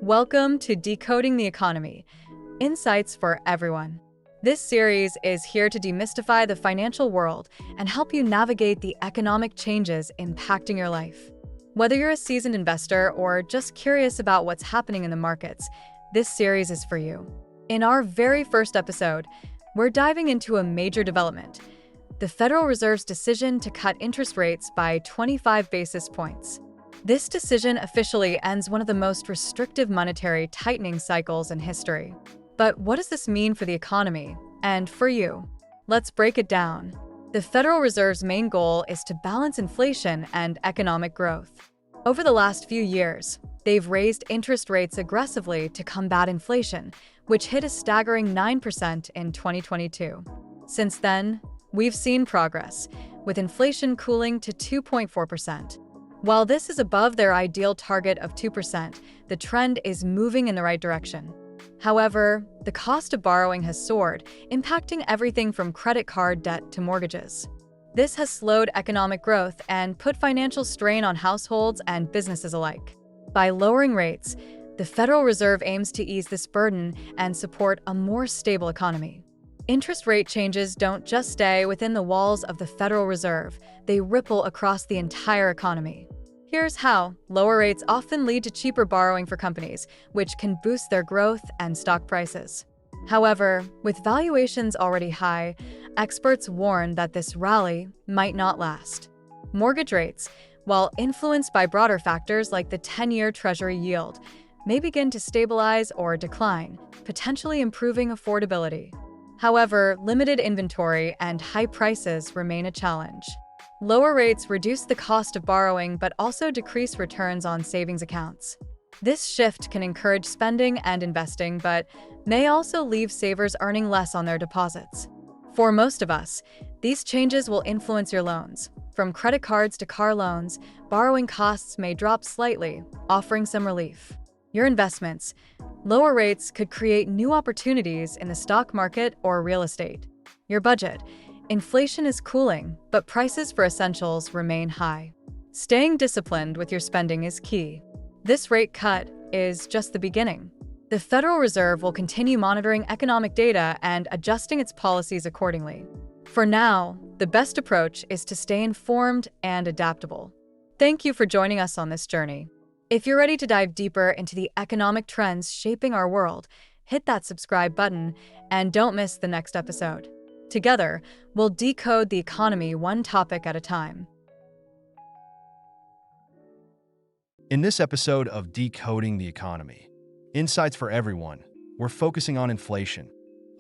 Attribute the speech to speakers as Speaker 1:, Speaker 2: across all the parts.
Speaker 1: Welcome to Decoding the Economy, insights for everyone. This series is here to demystify the financial world and help you navigate the economic changes impacting your life. Whether you're a seasoned investor or just curious about what's happening in the markets, this series is for you. In our very first episode, we're diving into a major development: the Federal Reserve's decision to cut interest rates by 25 basis points. This decision officially ends one of the most restrictive monetary tightening cycles in history. But what does this mean for the economy and for you? Let's break it down. The Federal Reserve's main goal is to balance inflation and economic growth. Over the last few years, they've raised interest rates aggressively to combat inflation, which hit a staggering 9% in 2022. Since then, we've seen progress, with inflation cooling to 2.4%. While this is above their ideal target of 2%, the trend is moving in the right direction. However, the cost of borrowing has soared, impacting everything from credit card debt to mortgages. This has slowed economic growth and put financial strain on households and businesses alike. By lowering rates, the Federal Reserve aims to ease this burden and support a more stable economy. Interest rate changes don't just stay within the walls of the Federal Reserve, they ripple across the entire economy. Here's how. Lower rates often lead to cheaper borrowing for companies, which can boost their growth and stock prices. However, with valuations already high, experts warn that this rally might not last. Mortgage rates, while influenced by broader factors like the 10-year Treasury yield, may begin to stabilize or decline, potentially improving affordability. However, limited inventory and high prices remain a challenge. Lower rates reduce the cost of borrowing but also decrease returns on savings accounts. This shift can encourage spending and investing, but may also leave savers earning less on their deposits. For most of us, these changes will influence your loans. From credit cards to car loans, borrowing costs may drop slightly, offering some relief. Your investments. Lower rates could create new opportunities in the stock market or real estate. Your budget. Inflation is cooling, but prices for essentials remain high. Staying disciplined with your spending is key. This rate cut is just the beginning. The Federal Reserve will continue monitoring economic data and adjusting its policies accordingly. For now, the best approach is to stay informed and adaptable. Thank you for joining us on this journey. If you're ready to dive deeper into the economic trends shaping our world, hit that subscribe button and don't miss the next episode. Together, we'll decode the economy one topic at a time.
Speaker 2: In this episode of Decoding the Economy, insights for everyone, we're focusing on inflation,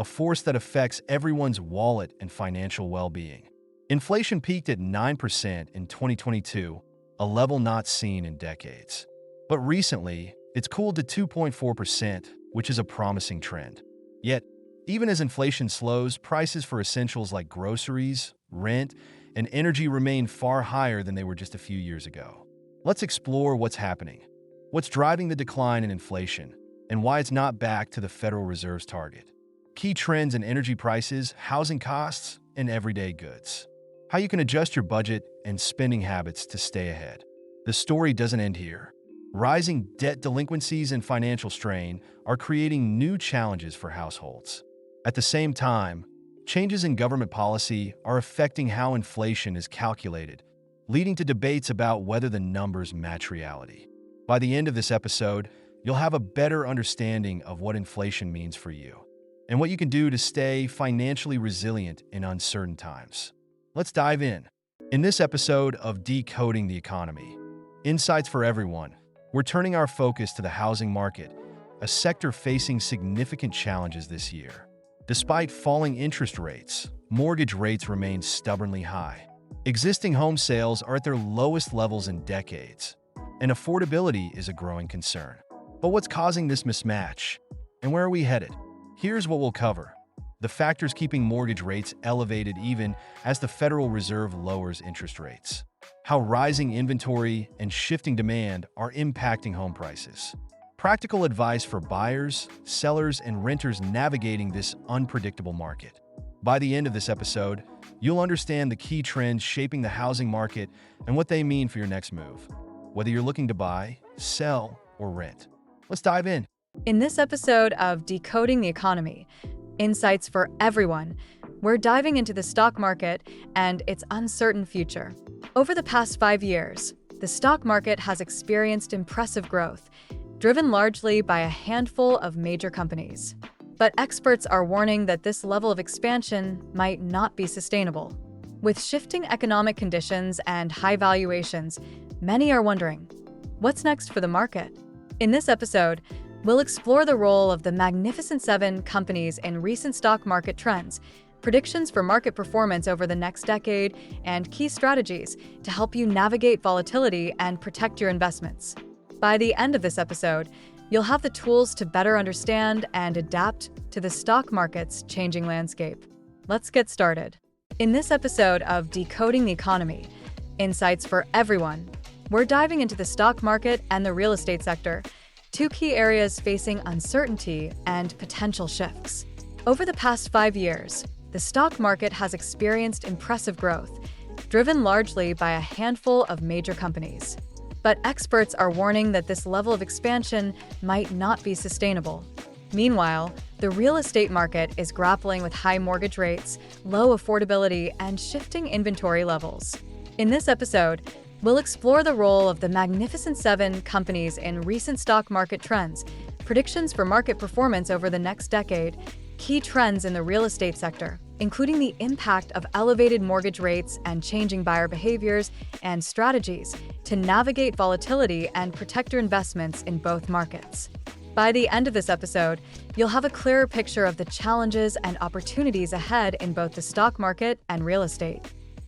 Speaker 2: a force that affects everyone's wallet and financial well-being. Inflation peaked at 9% in 2022, a level not seen in decades. But recently, it's cooled to 2.4%, which is a promising trend. Yet, even as inflation slows, prices for essentials like groceries, rent, and energy remain far higher than they were just a few years ago. Let's explore what's happening, what's driving the decline in inflation, and why it's not back to the Federal Reserve's target. Key trends in energy prices, housing costs, and everyday goods. How you can adjust your budget and spending habits to stay ahead. The story doesn't end here. Rising debt delinquencies and financial strain are creating new challenges for households. At the same time, changes in government policy are affecting how inflation is calculated, leading to debates about whether the numbers match reality. By the end of this episode, you'll have a better understanding of what inflation means for you and what you can do to stay financially resilient in uncertain times. Let's dive in. In this episode of Decoding the Economy, insights for everyone, we're turning our focus to the housing market, a sector facing significant challenges this year. Despite falling interest rates, mortgage rates remain stubbornly high. Existing home sales are at their lowest levels in decades, and affordability is a growing concern. But what's causing this mismatch? And where are we headed? Here's what we'll cover: the factors keeping mortgage rates elevated even as the Federal Reserve lowers interest rates, how rising inventory and shifting demand are impacting home prices, practical advice for buyers, sellers, and renters navigating this unpredictable market. By the end of this episode, you'll understand the key trends shaping the housing market and what they mean for your next move, whether you're looking to buy, sell, or rent. Let's dive in.
Speaker 1: In this episode of Decoding the Economy, Insights for Everyone, we're diving into the stock market and its uncertain future. Over the past 5 years, the stock market has experienced impressive growth, driven largely by a handful of major companies. But experts are warning that this level of expansion might not be sustainable. With shifting economic conditions and high valuations, many are wondering, what's next for the market? In this episode, we'll explore the role of the Magnificent Seven companies in recent stock market trends, predictions for market performance over the next decade, and key strategies to help you navigate volatility and protect your investments. By the end of this episode, you'll have the tools to better understand and adapt to the stock market's changing landscape. Let's get started. In this episode of Decoding the Economy, Insights for Everyone, we're diving into the stock market and the real estate sector, two key areas facing uncertainty and potential shifts. Over the past 5 years, the stock market has experienced impressive growth, driven largely by a handful of major companies. But experts are warning that this level of expansion might not be sustainable. Meanwhile, the real estate market is grappling with high mortgage rates, low affordability, and shifting inventory levels. In this episode, we'll explore the role of the Magnificent Seven companies in recent stock market trends, predictions for market performance over the next decade, key trends in the real estate sector, including the impact of elevated mortgage rates and changing buyer behaviors, and strategies to navigate volatility and protect your investments in both markets. By the end of this episode, you'll have a clearer picture of the challenges and opportunities ahead in both the stock market and real estate.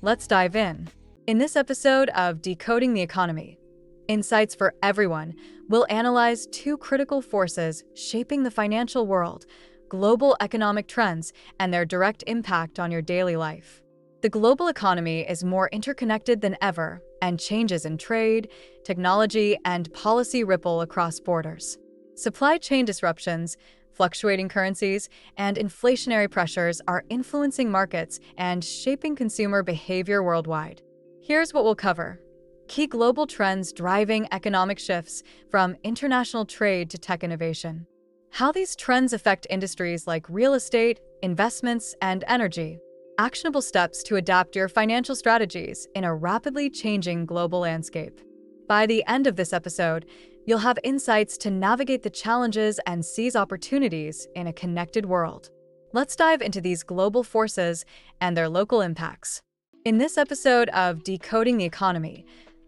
Speaker 1: Let's dive in. In this episode of Decoding the Economy, Insights for Everyone, we'll analyze two critical forces shaping the financial world: global economic trends and their direct impact on your daily life. The global economy is more interconnected than ever, and changes in trade, technology, and policy ripple across borders. Supply chain disruptions, fluctuating currencies, and inflationary pressures are influencing markets and shaping consumer behavior worldwide. Here's what we'll cover: key global trends driving economic shifts, from international trade to tech innovation. How these trends affect industries like real estate, investments, and energy. Actionable steps to adapt your financial strategies in a rapidly changing global landscape. By the end of this episode, you'll have insights to navigate the challenges and seize opportunities in a connected world. Let's dive into these global forces and their local impacts. In this episode of Decoding the Economy,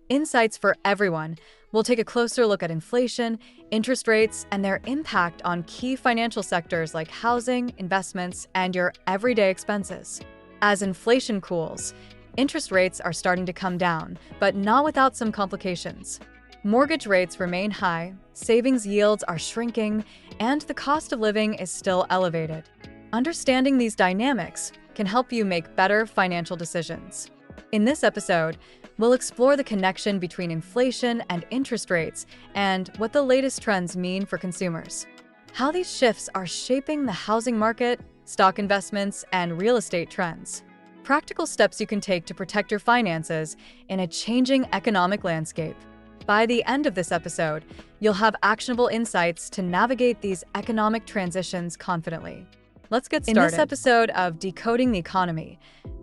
Speaker 1: Insights for Everyone, we'll take a closer look at inflation, interest rates, and their impact on key financial sectors like housing, investments, and your everyday expenses. As inflation cools, interest rates are starting to come down, but not without some complications. Mortgage rates remain high, savings yields are shrinking, and the cost of living is still elevated. Understanding these dynamics can help you make better financial decisions. In this episode, we'll explore the connection between inflation and interest rates and what the latest trends mean for consumers. How these shifts are shaping the housing market, stock investments, and real estate trends. Practical steps you can take to protect your finances in a changing economic landscape. By the end of this episode, you'll have actionable insights to navigate these economic transitions confidently. Let's get started. In this episode of Decoding the Economy,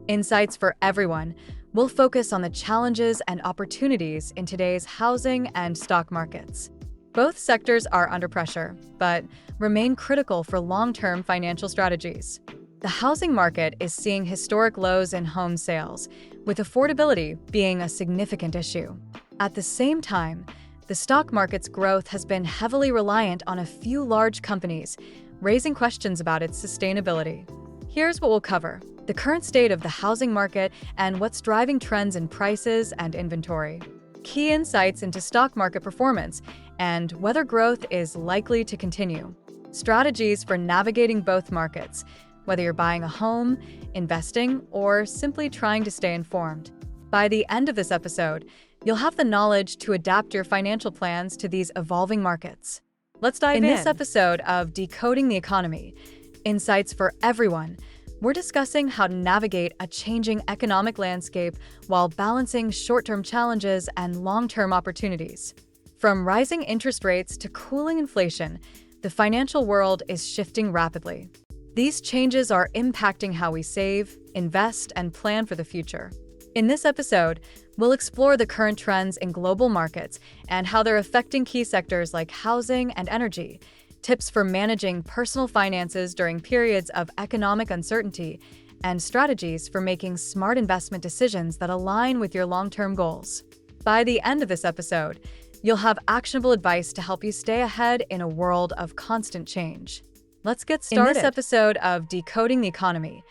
Speaker 1: Insights for Everyone, we'll focus on the challenges and opportunities in today's housing and stock markets. Both sectors are under pressure, but remain critical for long-term financial strategies. The housing market is seeing historic lows in home sales, with affordability being a significant issue. At the same time, the stock market's growth has been heavily reliant on a few large companies, raising questions about its sustainability. Here's what we'll cover: the current state of the housing market and what's driving trends in prices and inventory, key insights into stock market performance, and whether growth is likely to continue, strategies for navigating both markets, whether you're buying a home, investing, or simply trying to stay informed. By the end of this episode, you'll have the knowledge to adapt your financial plans to these evolving markets. Let's dive in. In this episode of Decoding the Economy, Insights for Everyone, we're discussing how to navigate a changing economic landscape while balancing short-term challenges and long-term opportunities. From rising interest rates to cooling inflation, the financial world is shifting rapidly. These changes are impacting how we save, invest, and plan for the future. In this episode, we'll explore the current trends in global markets and how they're affecting key sectors like housing and energy, tips for managing personal finances during periods of economic uncertainty, and strategies for making smart investment decisions that align with your long-term goals. By the end of this episode, you'll have actionable advice to help you stay ahead in a world of constant change. Let's get started. In this episode of Decoding the Economy,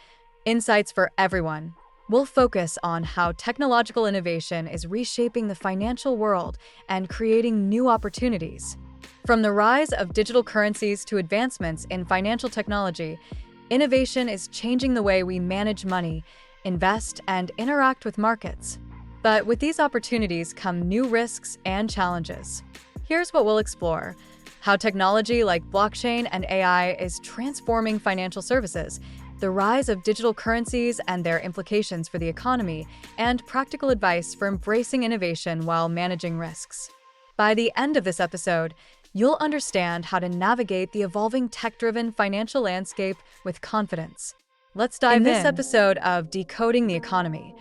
Speaker 1: Insights for Everyone, we'll focus on how technological innovation is reshaping the financial world and creating new opportunities. From the rise of digital currencies to advancements in financial technology, innovation is changing the way we manage money, invest, and interact with markets. But with these opportunities come new risks and challenges. Here's what we'll explore: how technology like blockchain and AI is transforming financial services, the rise of digital currencies and their implications for the economy, and practical advice for embracing innovation while managing risks. By the end of this episode, you'll understand how to navigate the evolving tech-driven financial landscape with confidence. Let's dive in. In this episode of Decoding the Economy,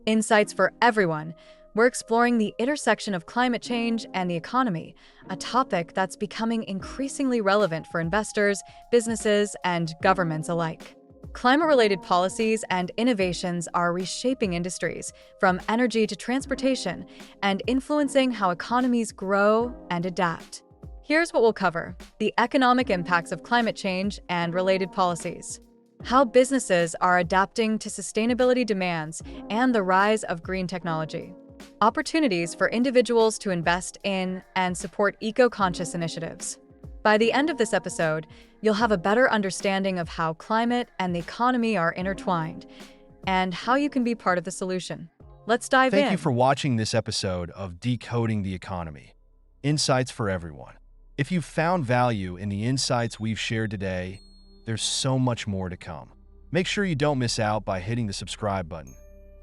Speaker 1: Insights for Everyone, we're exploring the intersection of climate change and the economy, a topic that's becoming increasingly relevant for investors, businesses, and governments alike. Climate-related policies and innovations are reshaping industries, from energy to transportation, and influencing how economies grow and adapt. Here's what we'll cover: the economic impacts of climate change and related policies, how businesses are adapting to sustainability demands, and the rise of green technology, opportunities for individuals to invest in and support eco-conscious initiatives. By the end of this episode, you'll have a better understanding of how climate and the economy are intertwined and how you can be part of the solution. Let's dive in.
Speaker 2: Thank you for watching this episode of Decoding the Economy, Insights for Everyone. If you've found value in the insights we've shared today, there's so much more to come. Make sure you don't miss out by hitting the subscribe button.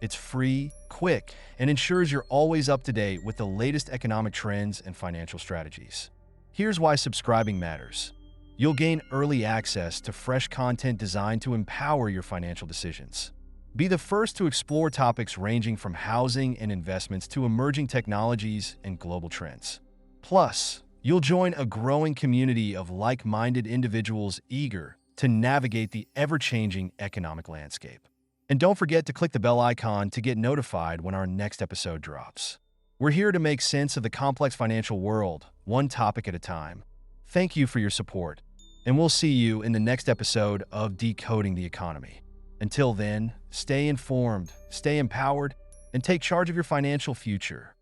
Speaker 2: It's free, quick, and ensures you're always up to date with the latest economic trends and financial strategies. Here's why subscribing matters. You'll gain early access to fresh content designed to empower your financial decisions. Be the first to explore topics ranging from housing and investments to emerging technologies and global trends. Plus, you'll join a growing community of like-minded individuals eager to navigate the ever-changing economic landscape. And don't forget to click the bell icon to get notified when our next episode drops. We're here to make sense of the complex financial world, one topic at a time. Thank you for your support, and we'll see you in the next episode of Decoding the Economy. Until then, stay informed, stay empowered, and take charge of your financial future.